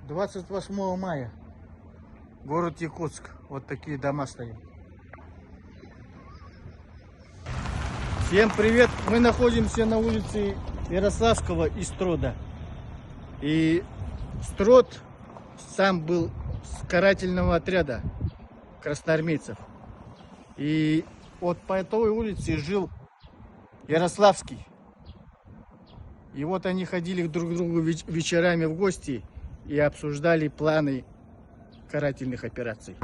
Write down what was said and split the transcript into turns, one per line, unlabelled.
28 мая. Город Якутск. Вот такие дома стоят. Всем привет! Мы находимся на улице Ярославского и Строда. И Строд сам был с карательного отряда красноармейцев. И вот по этой улице жил Ярославский. И вот они ходили друг к другу вечерами в гости и обсуждали планы карательных операций.